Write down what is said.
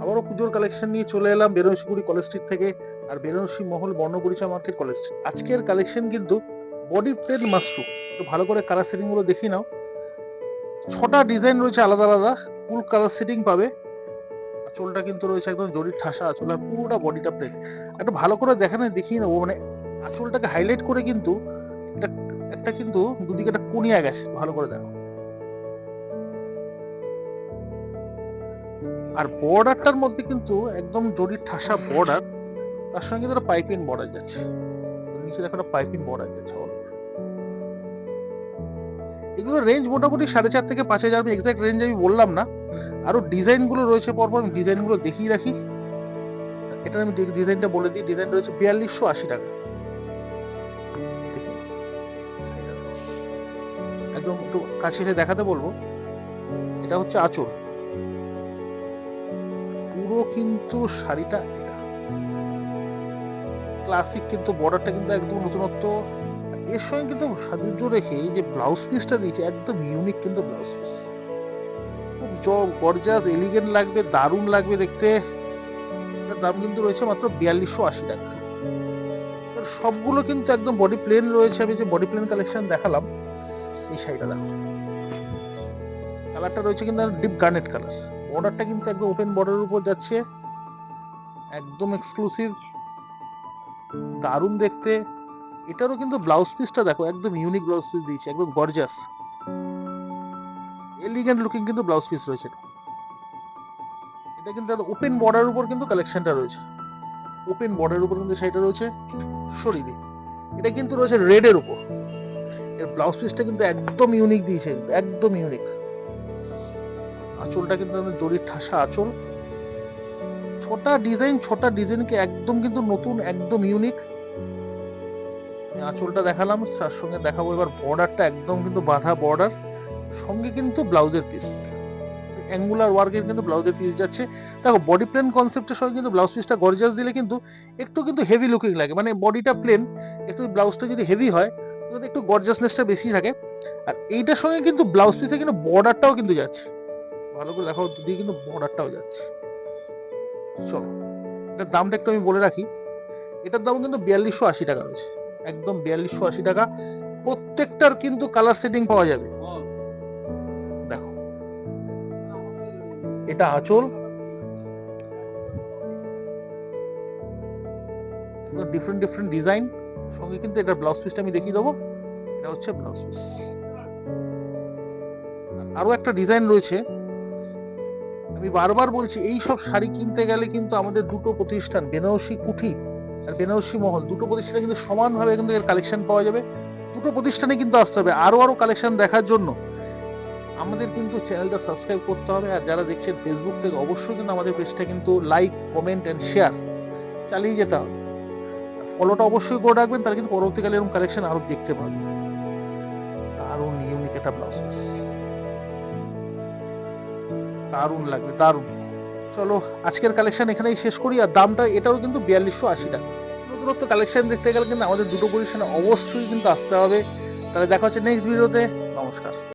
আবারও পুজোর কালেকশন নিয়ে চলে এলাম বেনারসিপুরি কলেজ স্ট্রিট থেকে। আর বেনারসি মহল বর্ণপরিচয় মার্কেট কলেজ স্ট্রিট। আজকের কালেকশন কিন্তু বডি প্লেন মাশরুম। একটু ভালো করে কালার সেটিং গুলো দেখি নাও। 6টা ডিজাইন রয়েছে আলাদা আলাদা, ফুল কালার সেটিং পাবে। আঁচলটা কিন্তু রয়েছে একদম জরির ঠাসা আঁচল, আর পুরোটা বডিটা প্লেন। একটু ভালো করে দেখিয়ে নেবো, মানে আঁচলটাকে হাইলাইট করে কিন্তু একটা একটা কিন্তু দুদিকে একটা কোনিয়া গেছে, ভালো করে দেখো। আর বর্ডারটার মধ্যে কিন্তু একদম জরির ঠাসা বর্ডার, তার সঙ্গে কিন্তু পাইপিং বর্ডার যাচ্ছে। নিচে দেখো একটা পাইপিং বর্ডার যাচ্ছে। এগুলো রেঞ্জ মোটামুটি 4.5 থেকে 5,000, আমি এক্সাক্ট রেঞ্জ আমি বললাম না। আরো ডিজাইন গুলো রয়েছে পরপর, আমি ডিজাইন গুলো দেখিয়ে রাখি। এটা আমি ডিজাইনটা বলে দিই। ডিজাইন রয়েছে 4280 টাকা। দেখি একদম একটু কাছে এসে দেখাতে বলবো। এটা হচ্ছে আঁচল, পুরো কিন্তু শাড়িটা এটা ক্লাসিক, কিন্তু বর্ডারটা কিন্তু একদম নতুনত্ব। এর সঙ্গে কিন্তু সাজুজ্য রেখে এই যে ব্লাউজ পিসটা দিয়েছে, একদম ইউনিক কিন্তু ব্লাউজ পিস। খুব গর্জাস এলিগেন্ট লাগবে, দারুণ লাগবে দেখতে। এটার দাম কিন্তু রয়েছে মাত্র 4280 টাকা। সবগুলো কিন্তু একদম বডি প্লেন রয়েছে। আমি যে বডি প্লেন কালেকশন দেখালাম, এই শাড়িটা দেখো, কালারটা রয়েছে কিন্তু ডিপ গার্নেট কালার। বর্ডারটা কিন্তু একদম ওপেন বর্ডারের উপর যাচ্ছে, একদম এক্সক্লুসিভ, দারুণ দেখতে। এটারও কিন্তু ব্লাউজ পিসটা দেখো, একদম ইউনিক ব্লাউজ পিস দিয়েছে, একদম গর্জাস এলিগেন্ট লুকিং কিন্তু ব্লাউজ পিস রয়েছে। এটা কিন্তু ওপেন বর্ডারের উপর কিন্তু কালেকশনটা রয়েছে। ওপেন বর্ডারের উপর কিন্তু শাড়িটা রয়েছে। সরিয়ে এটা কিন্তু রয়েছে রেড এর উপর। এর ব্লাউজ পিসটা কিন্তু একদম ইউনিক দিয়েছে, একদম ইউনিক। আঁচলটা কিন্তু জরির ঠাসা আঁচল। ছোটা ডিজাইনকে একদম কিন্তু নতুন, একদম ইউনিক। আঁচলটা দেখালাম, তার সঙ্গে দেখাবো এবার বর্ডারটা, একদম কিন্তু বাঁধা বর্ডার, সঙ্গে কিন্তু ব্লাউজের পিস, অ্যাঙ্গুলার ওয়ার্কের কিন্তু ব্লাউজের পিস যাচ্ছে। দেখো বডি প্লেন কনসেপ্টের সঙ্গে কিন্তু ব্লাউজ পিসটা গর্জাস দিলে কিন্তু একটু কিন্তু হেভি লুকিং লাগে। মানে বডিটা প্লেন, একটু ব্লাউজটা যদি হেভি হয় তাহলে একটু গর্জাসনেসটা বেশি থাকে। আর এইটার সঙ্গে কিন্তু ব্লাউজ পিসে কিন্তু বর্ডারটাও কিন্তু যাচ্ছে, ভালো করে দেখো, দুদিকে কিন্তু বর্ডারটাও যাচ্ছে। চলো এটার দামটা একটু আমি বলে রাখি। এটার দাম কিন্তু 4280 টাকা রয়েছে, একদম 4280 টাকা। প্রত্যেকটার কিন্তু কালার সেটিং পাওয়া যাবে। দেখো এটা আঁচল, ডিফারেন্ট ডিফারেন্ট ডিজাইন, সঙ্গে কিন্তু এটা ব্লাউজ পিসটা আমি দেখিয়ে দেবো। এটা হচ্ছে ব্লাউজ পিস। আরো একটা ডিজাইন রয়েছে। আমি বারবার বলছি, এই সব শাড়ি কিনতে গেলে কিন্তু আমাদের দুটো প্রতিষ্ঠান, বেনারসি কুঠি আর বেনারসি মহল, দুটো প্রতিষ্ঠানে কিন্তু সমানভাবে কিন্তু এর কালেকশন পাওয়া যাবে। দুটো প্রতিষ্ঠানে কিন্তু আসতে হবে। আরো আরো কালেকশন দেখার জন্য আমাদের কিন্তু চ্যানেলটা সাবস্ক্রাইব করতে হবে। আর যারা দেখছেন ফেসবুক থেকে, অবশ্যই কিন্তু আমাদের পেজটা কিন্তু লাইক, কমেন্ট এন্ড শেয়ার চালিয়ে যেতে হবে। ফলোটা অবশ্যই করে রাখবেন, তাহলে কিন্তু পরবর্তীকালে এরকম কালেকশন আরো দেখতে পাবেন। দারুণ ইউনিক একটা ব্লাউজ পিস, দারুণ লাগবে, দারুণ। চলো আজকের কালেকশন এখানেই শেষ করি। আর দামটা এটাও কিন্তু 4280 টাকা। নতুনত্ব কালেকশন দেখতে গেলে কিন্তু আমাদের দুটো পজিশনে অবশ্যই কিন্তু আসতে হবে। তাহলে দেখা হচ্ছে নেক্সট ভিডিওতে। নমস্কার।